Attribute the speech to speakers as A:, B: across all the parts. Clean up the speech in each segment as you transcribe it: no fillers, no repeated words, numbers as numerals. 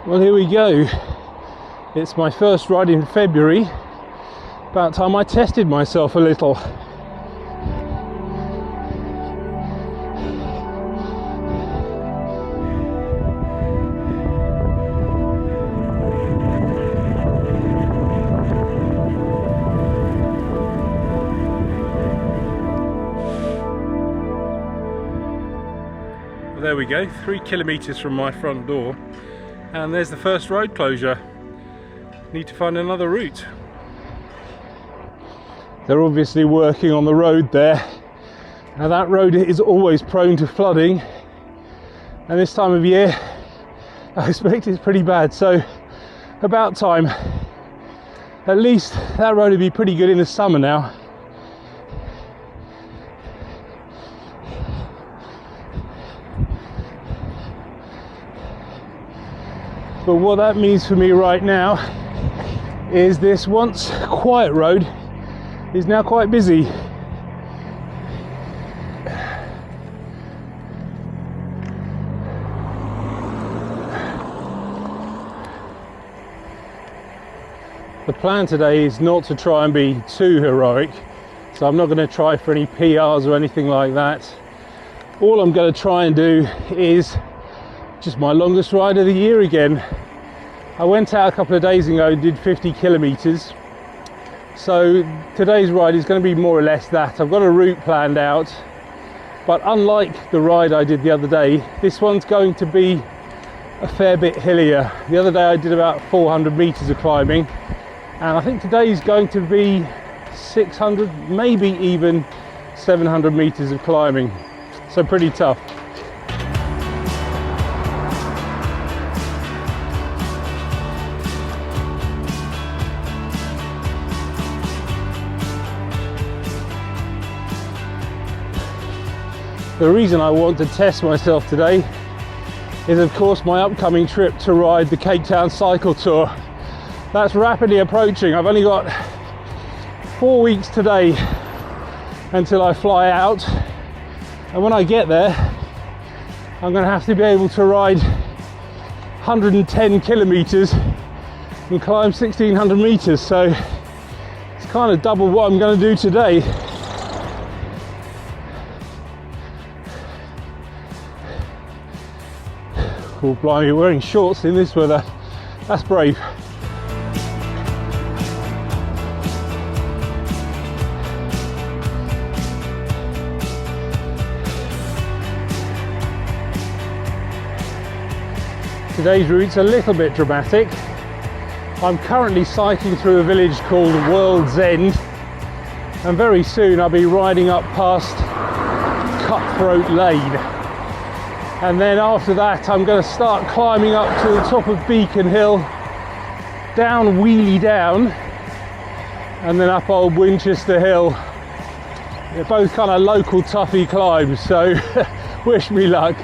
A: Well, here we go. It's my first ride in February. About time I tested myself a little. Well, there we go, 3 kilometers from my front door. And there's the first road closure. Need to find another route. They're obviously working on the road there. Now that road is always prone to flooding, and this time of year I expect it's pretty bad, so about time. At least that road would be pretty good in the summer now. But what that means for me right now is this once quiet road is now quite busy. The plan today is not to try and be too heroic, so I'm not going to try for any PRs or anything like that. All I'm going to try and do is just my longest ride of the year again. I went out a couple of days ago and did 50 kilometers. So today's ride is going to be more or less that. I've got a route planned out, but unlike the ride I did the other day, this one's going to be a fair bit hillier. The other day I did about 400 meters of climbing, and I think today's going to be 600, maybe even 700 meters of climbing. So pretty tough. The reason I want to test myself today is, of course, my upcoming trip to ride the Cape Town Cycle Tour. That's rapidly approaching. I've only got 4 weeks today until I fly out, and when I get there I'm going to have to be able to ride 110 kilometers and climb 1600 meters, so it's kind of double what I'm going to do today. Oh blimey, wearing shorts in this weather, that's brave. Today's route's a little bit dramatic. I'm currently cycling through a village called World's End, and very soon I'll be riding up past Cutthroat Lane. And then after that I'm going to start climbing up to the top of Beacon Hill, down Wheelie Down, and then up old Winchester Hill. They're both kind of local toughy climbs, so wish me luck.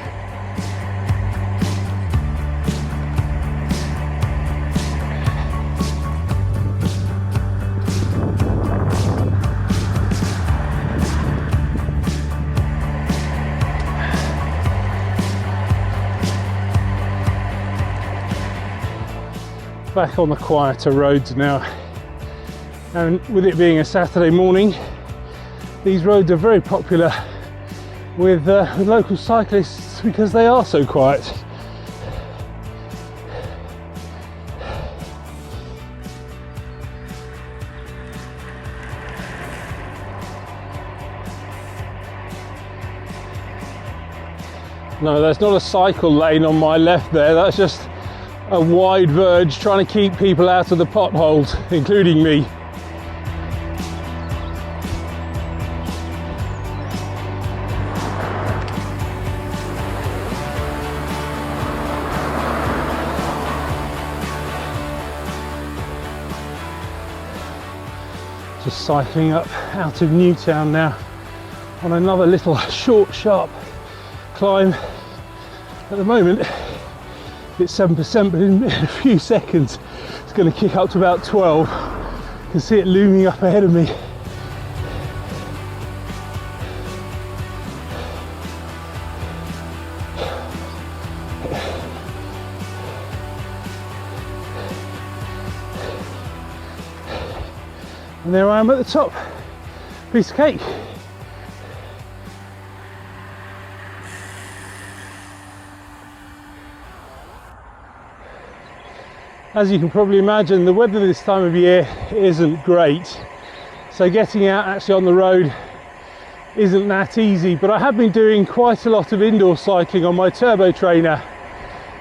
A: Back on the quieter roads now, and with it being a Saturday morning, these roads are very popular with local cyclists because they are so quiet. No, there's not a cycle lane on my left there, that's just a wide verge trying to keep people out of the potholes, including me. Just cycling up out of Newtown now on another little short, sharp climb. At the moment it's 7%, but in a few seconds it's going to kick up to about 12. You can see it looming up ahead of me. And there I am at the top. Piece of cake. As you can probably imagine, the weather this time of year isn't great, so getting out actually on the road isn't that easy, but I have been doing quite a lot of indoor cycling on my turbo trainer,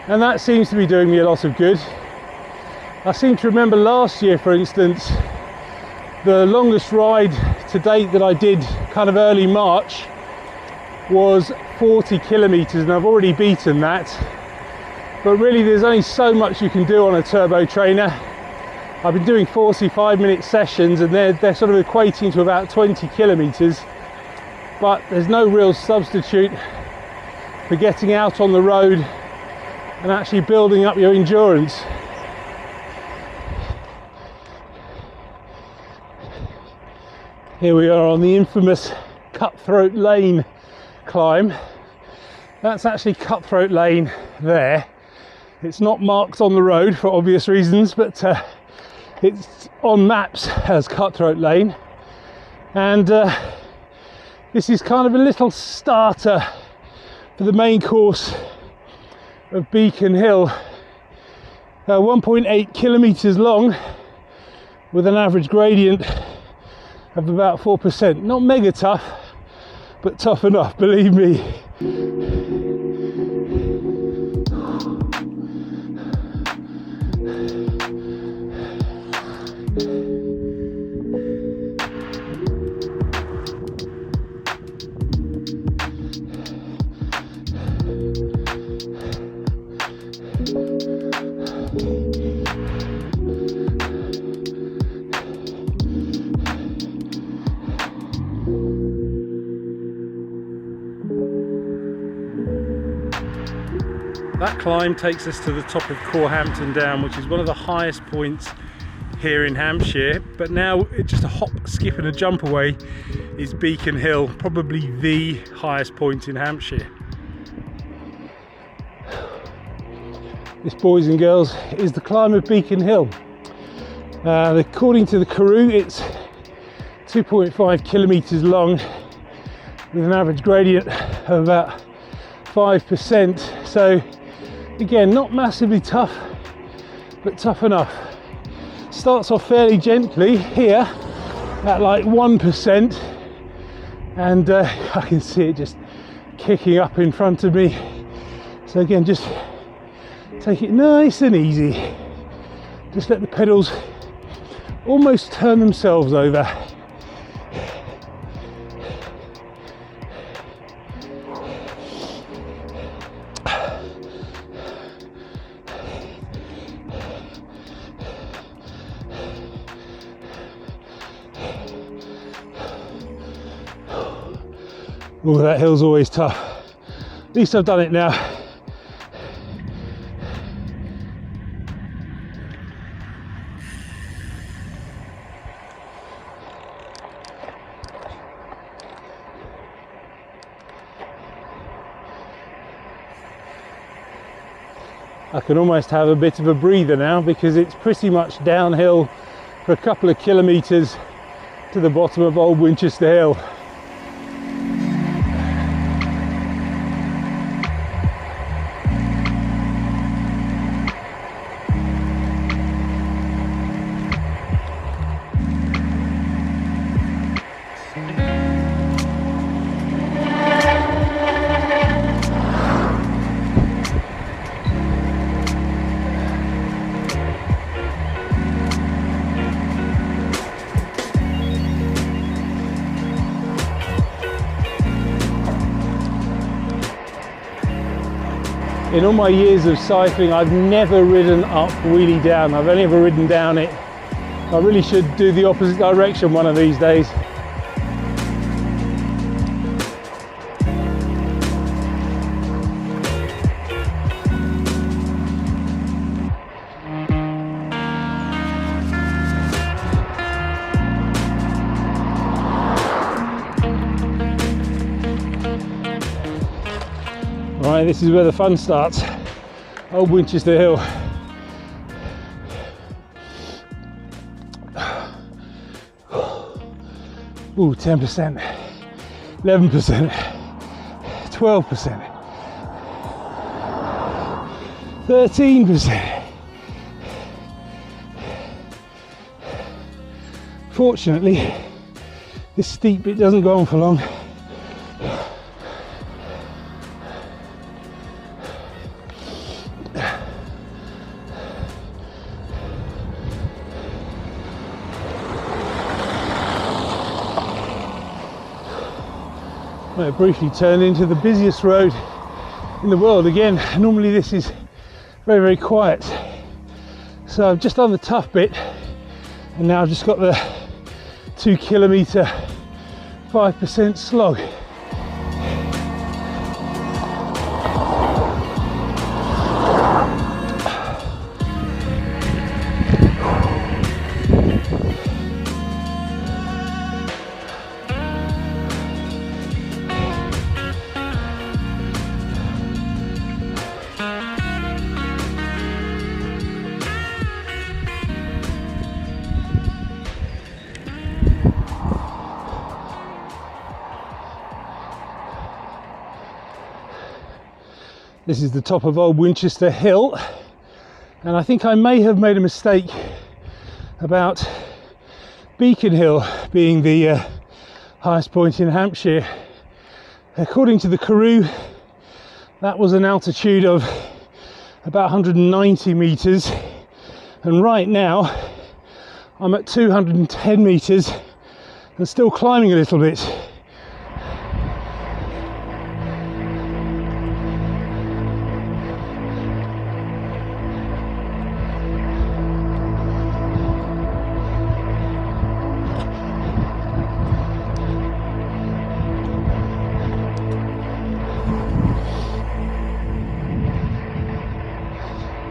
A: and that seems to be doing me a lot of good. I seem to remember last year, for instance, the longest ride to date that I did kind of early March was 40 kilometers, and I've already beaten that. But really there's only so much you can do on a turbo trainer. I've been doing 45-minute sessions, and they're sort of equating to about 20 kilometers, but there's no real substitute for getting out on the road and actually building up your endurance. Here we are on the infamous Cutthroat Lane climb. That's actually Cutthroat Lane there. It's not marked on the road for obvious reasons, but it's on maps as Cutthroat Lane. And this is kind of a little starter for the main course of Beacon Hill. 1.8 kilometers long with an average gradient of about 4%. Not mega tough, but tough enough, believe me. That climb takes us to the top of Corhampton Down, which is one of the highest points here in Hampshire, but now just a hop, skip and a jump away is Beacon Hill, probably the highest point in Hampshire. This, boys and girls, is the climb of Beacon Hill. According to the Karoo, it's 2.5 kilometers long with an average gradient of about 5%. So again, not massively tough, but tough enough. Starts off fairly gently here at like 1%, and I can see it just kicking up in front of me. So again, just take it nice and easy. Just let the pedals almost turn themselves over. Oh, that hill's always tough. At least I've done it now. I can almost have a bit of a breather now, because it's pretty much downhill for a couple of kilometres to the bottom of Old Winchester Hill. In all my years of cycling, I've never ridden up wheelie down. I've only ever ridden down it. I really should do the opposite direction one of these days. Right, this is where the fun starts. Old Winchester Hill. Ooh, 10%, 11%, 12%, 13%. Fortunately, this steep bit doesn't go on for long. I briefly turned into the busiest road in the world again. Normally this is very, very quiet. So I've just done the tough bit and now I've just got the 2 kilometre 5% slog. This is the top of old Winchester Hill, and I think I may have made a mistake about Beacon Hill being the highest point in Hampshire. According to the Karoo, that was an altitude of about 190 meters, and right now I'm at 210 meters and still climbing a little bit.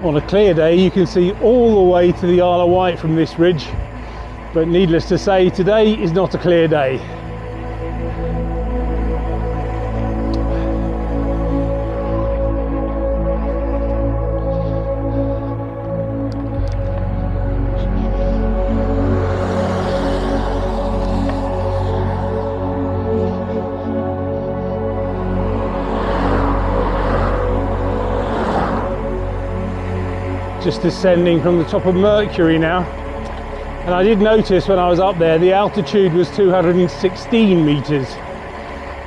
A: On a clear day you can see all the way to the Isle of Wight from this ridge, but needless to say today is not a clear day. Just descending from the top of Mercury now, and I did notice when I was up there the altitude was 216 meters,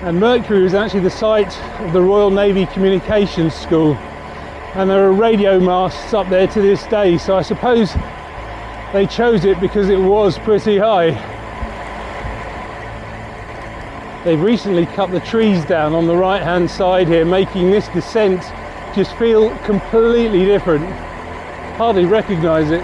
A: and Mercury was actually the site of the Royal Navy Communications School, and there are radio masts up there to this day, so I suppose they chose it because it was pretty high. They've recently cut the trees down on the right hand side here, making this descent just feel completely different. Hardly recognise it.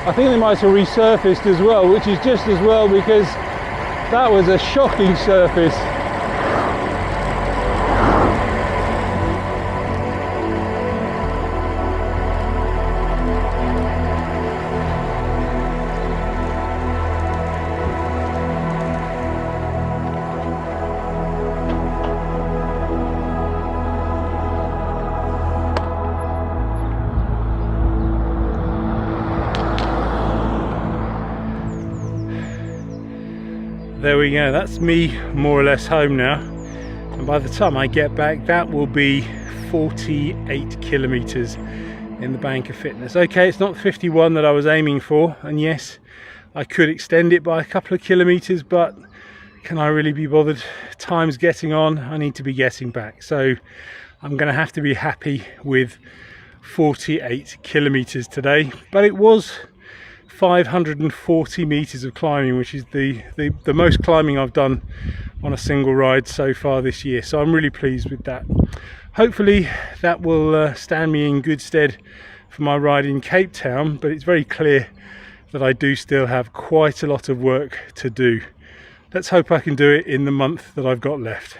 A: I think they might have resurfaced as well, which is just as well because that was a shocking surface. There we go, that's me more or less home now, and by the time I get back that will be 48 kilometers in the bank of fitness. Okay, it's not 51 that I was aiming for, and yes, I could extend it by a couple of kilometers, but can I really be bothered? Time's getting on, I need to be getting back, so I'm gonna have to be happy with 48 kilometers today. But it was 540 meters of climbing, which is the most climbing I've done on a single ride so far this year, so I'm really pleased with that. Hopefully that will stand me in good stead for my ride in Cape Town, but it's very clear that I do still have quite a lot of work to do. Let's hope I can do it in the month that I've got left.